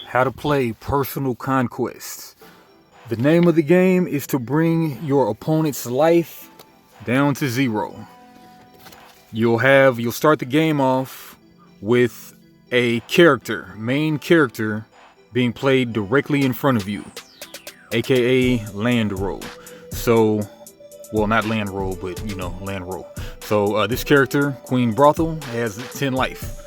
How to play Personal Conquest. The name of the game is to bring your opponent's life down to 0. You'll start the game off with a main character being played directly in front of you, aka land roll. So, well, not land roll, but land roll. So this character, Queen Brothel, has 10 life.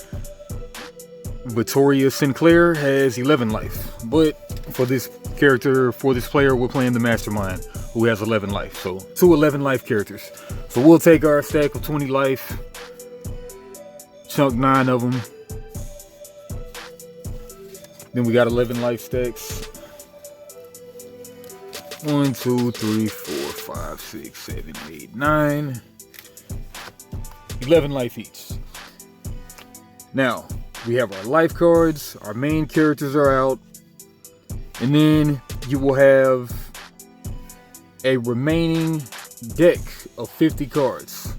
Victoria Sinclair has 11 life. But for this player, we're playing the Mastermind, who has 11 life. So 2 11 life characters. So we'll take our stack of 20 life, chunk 9 of them. Then we got 11 life stacks. 1, 2, 3, 4, 5, 6, 7, 8, 9. 11 life each. Now, we have our life cards, our main characters are out, and then you will have a remaining deck of 50 cards.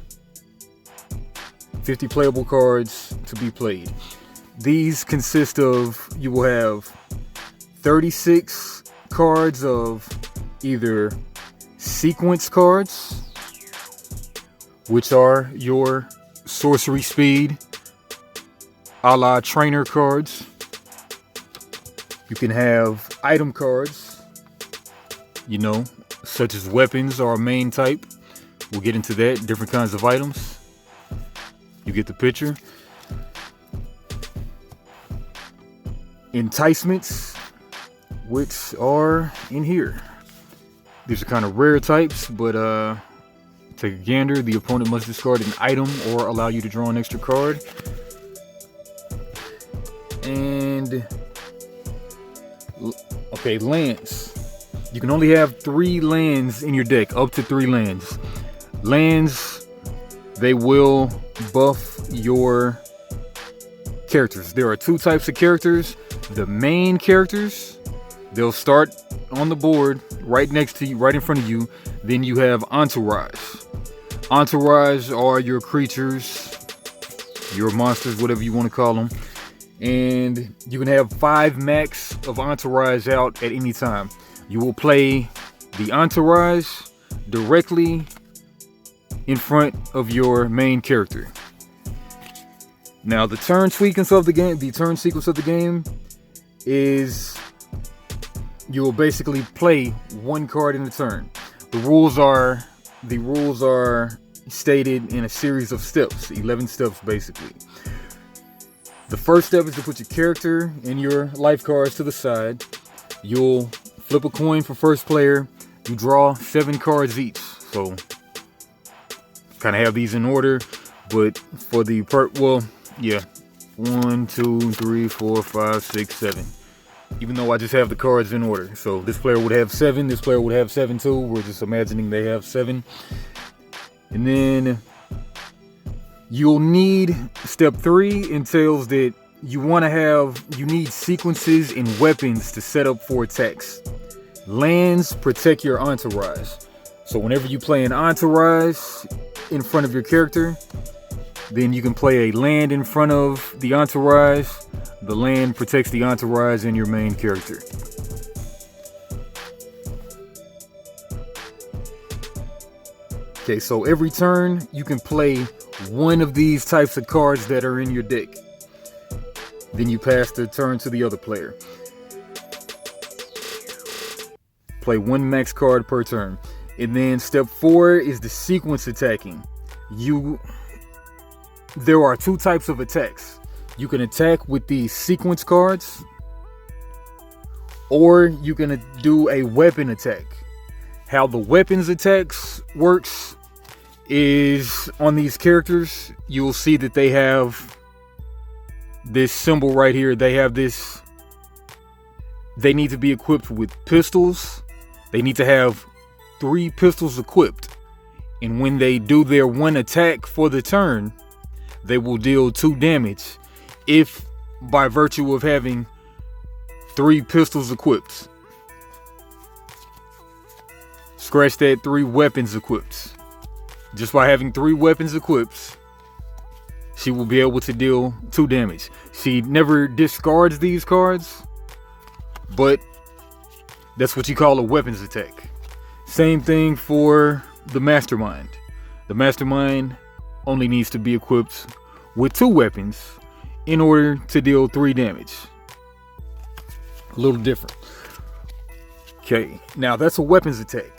50 playable cards to be played. These consist of, you will have 36 cards of either sequence cards, which are your sorcery speed, a la trainer cards. You can have item cards, such as weapons are a main type. We'll get into that, different kinds of items. You get the picture. Enticements, which are in here. These are kind of rare types, but take a gander. The opponent must discard an item or allow you to draw an extra card. And okay, lands. You can only have 3 lands in your deck, up to 3 lands. Lands, they will buff your characters. There are 2 types of characters. The main characters, they'll start on the board right next to you, right in front of you. Then you have Entourage. Entourage are your creatures, your monsters, whatever you want to call them. And you can have 5 max of Entourage out at any time. You will play the Entourage directly in front of your main character. Now, the turn sequence of the game is you will basically play 1 card in a turn. The rules are stated in a series of steps, 11 steps basically. The first step is to put your character and your life cards to the side. You'll flip a coin for first player. You draw 7 cards each. So kind of have these in order, but for the 1, 2, 3, 4, 5, 6, 7. Even though I just have the cards in order. So this player would have 7, this player would have 7 too. We're just imagining they have 7. And then you'll need, step 3 entails that you need sequences and weapons to set up for attacks. Lands protect your Entourage. So whenever you play an Entourage in front of your character, then you can play a land in front of the Entourage. The land protects the Entourage and your main character. Okay, so every turn you can play one of these types of cards that are in your deck. Then you pass the turn to the other player. Play 1 max card per turn. And then step 4 is the sequence attacking. There are 2 types of attacks. You can attack with these sequence cards, or you can do a weapon attack. How the weapons attacks works is on these characters, you'll see that they have this symbol right here. They need to be equipped with pistols. They need to have 3 pistols equipped. And when they do their 1 attack for the turn, they will deal 2 damage if by virtue of having 3 pistols equipped. Scratch that, 3 weapons equipped. Just by having 3 weapons equipped, she will be able to deal 2 damage. She never discards these cards, but that's what you call a weapons attack. Same thing for the Mastermind. The Mastermind only needs to be equipped with 2 weapons in order to deal 3 damage. A little different. Okay, now that's a weapons attack.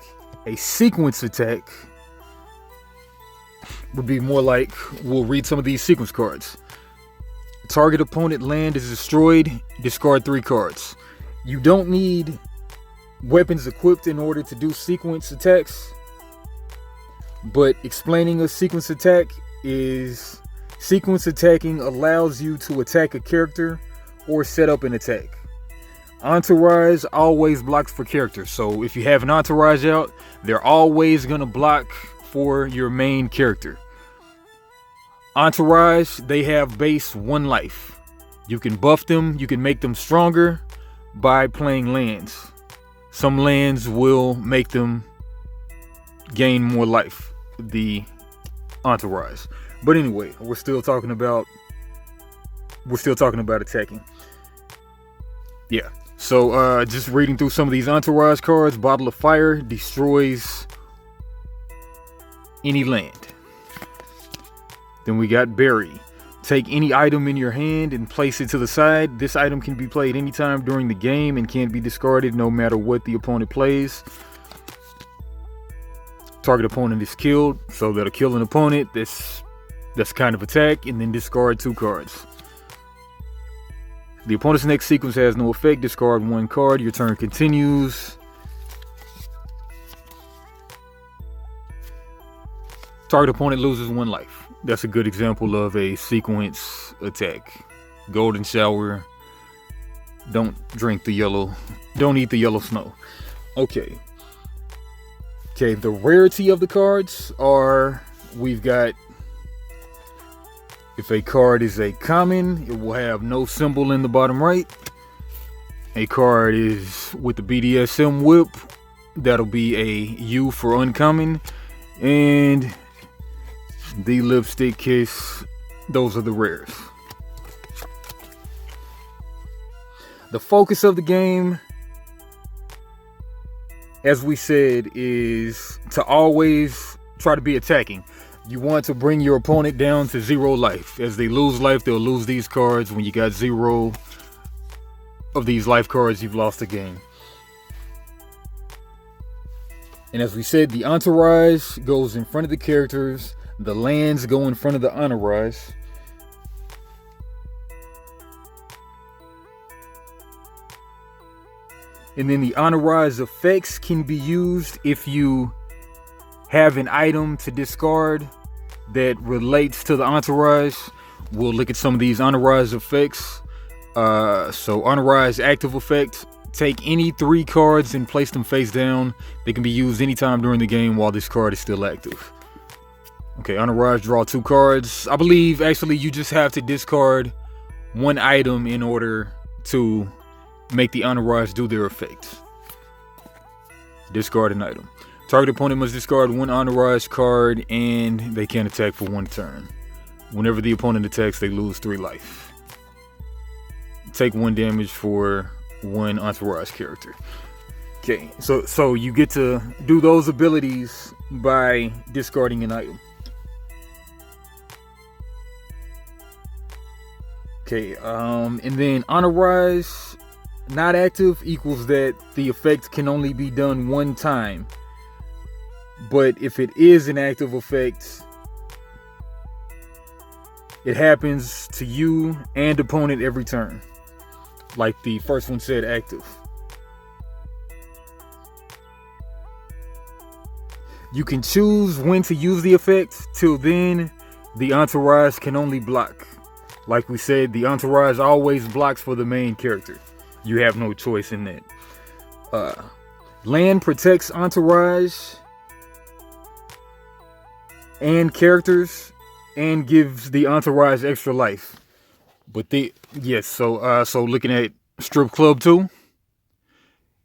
A sequence attack would be more like, we'll read some of these sequence cards. Target opponent land is destroyed, discard 3 cards. You don't need weapons equipped in order to do sequence attacks, but explaining a sequence attack is sequence attacking allows you to attack a character or set up an attack. Entourage always blocks for characters, so if you have an entourage out, they're always gonna block for your main character. Entourage, they have base 1 life. You can buff them, you can make them stronger by playing lands. Some lands will make them gain more life, the entourage. But anyway, we're still talking about attacking. Yeah. So just reading through some of these entourage cards. Bottle of Fire destroys any land. Then we got Bury. Take any item in your hand and place it to the side. This item can be played anytime during the game and can't be discarded no matter what the opponent plays. Target opponent is killed, so that'll kill an opponent. That's kind of attack, and then discard 2 cards. The opponent's next sequence has no effect. Discard 1 card. Your turn continues. Target opponent loses 1 life. That's a good example of a sequence attack. Golden shower. Don't drink the yellow. Don't eat the yellow snow. Okay. Okay, the rarity of the cards are, we've got, if a card is a common, it will have no symbol in the bottom right. A card is with the BDSM whip, that'll be a U for uncommon. And the lipstick kiss, those are the rares. The focus of the game, as we said, is to always try to be attacking. You want to bring your opponent down to 0 life. As they lose life, they'll lose these cards. When you got 0 of these life cards, you've lost the game. And as we said, the entourage goes in front of the characters. The lands go in front of the entourage. And then the entourage effects can be used if you have an item to discard that relates to the entourage. We'll look at some of these entourage effects. So entourage active effect, take any 3 cards and place them face down. They can be used anytime during the game while this card is still active. Okay, entourage, draw 2 cards. I believe actually you just have to discard 1 item in order to make the entourage do their effect. Discard an item. Target opponent must discard 1 entourage card and they can't attack for 1 turn. Whenever the opponent attacks, they lose 3 life. Take 1 damage for 1 entourage character. Okay, so you get to do those abilities by discarding an item. Okay, and then entourage not active equals that the effect can only be done 1 time. But if it is an active effect, it happens to you and opponent every turn. Like the first one said, active. You can choose when to use the effect. Till then, the entourage can only block. Like we said, the entourage always blocks for the main character. You have no choice in that. Land protects entourage and characters and gives the entourage extra life. But so looking at Strip Club 2,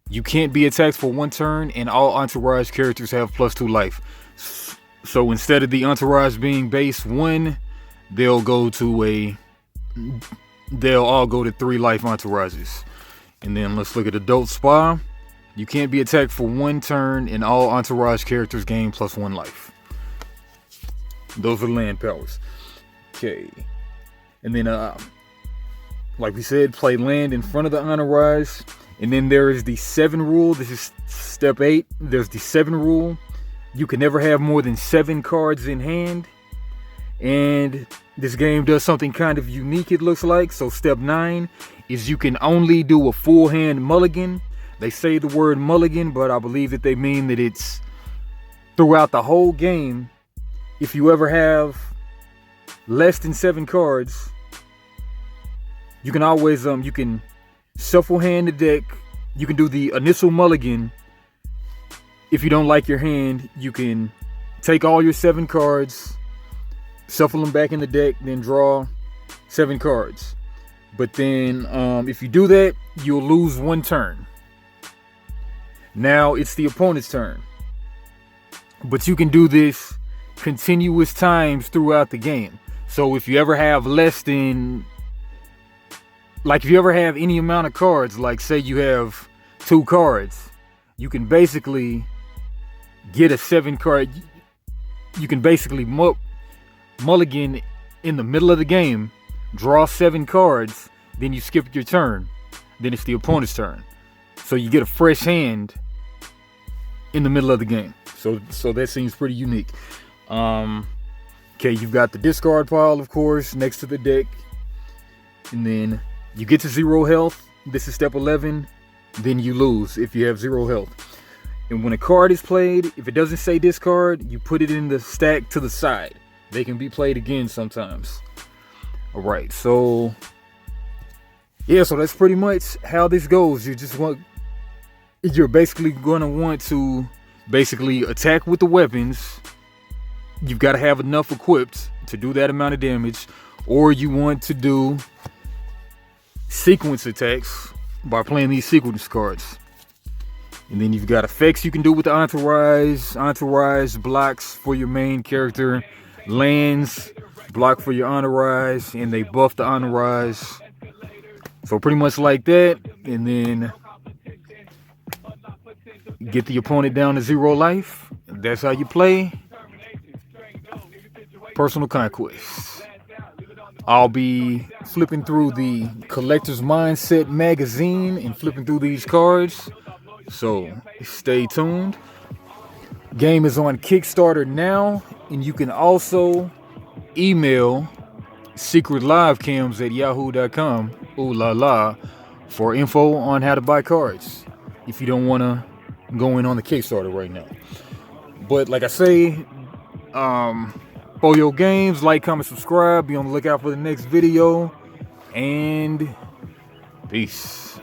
you can't be attacked for 1 turn and all entourage characters have +2 life. So instead of the entourage being base 1, they'll go to a they'll all go to 3 life entourages. And then let's look at Adult Spa. You can't be attacked for 1 turn, and all entourage characters gain +1 life. Those are land powers. Okay. And then, like we said, play land in front of the entourage. And then there is the 7 rule. This is step 8. There's the 7 rule. You can never have more than 7 cards in hand. And this game does something kind of unique, it looks like. So step 9 is you can only do a full hand mulligan. They say the word mulligan, but I believe that they mean that it's throughout the whole game. If you ever have less than 7 cards, you can always you can shuffle hand the deck. You can do the initial mulligan. If you don't like your hand, you can take all your 7 cards, shuffle them back in the deck, then draw 7 cards. But then if you do that, you'll lose 1 turn. Now it's the opponent's turn. But you can do this continuous times throughout the game. So if you ever have less than, like if you ever have any amount of cards, like say you have 2 cards, you can basically get a 7 card. You can basically mulligan in the middle of the game, draw 7 cards, then you skip your turn. Then it's the opponent's turn. So you get a fresh hand in the middle of the game. So that seems pretty unique. Okay, you've got the discard pile, of course, next to the deck. And then you get to 0 health. This is step 11. Then you lose if you have 0 health. And when a card is played, if it doesn't say discard, you put it in the stack to the side. They can be played again sometimes. All right, so yeah, so that's pretty much how this goes. You're basically gonna want to basically attack with the weapons. You've got to have enough equipped to do that amount of damage, or you want to do sequence attacks by playing these sequence cards. And then you've got effects you can do with the entourage blocks for your main character, lands block for your entourage, and they buff the entourage. So pretty much like that. And then get the opponent down to 0 life. That's how you play Personal Conquest. I'll be flipping through the Collector's Mindset magazine and flipping through these cards. So stay tuned. Game is on Kickstarter now, and you can also email SecretLiveCams@yahoo.com, ooh la la, for info on how to buy cards if you don't want to go in on the Kickstarter right now. But like I say, for your games, like, comment, subscribe, be on the lookout for the next video, and peace.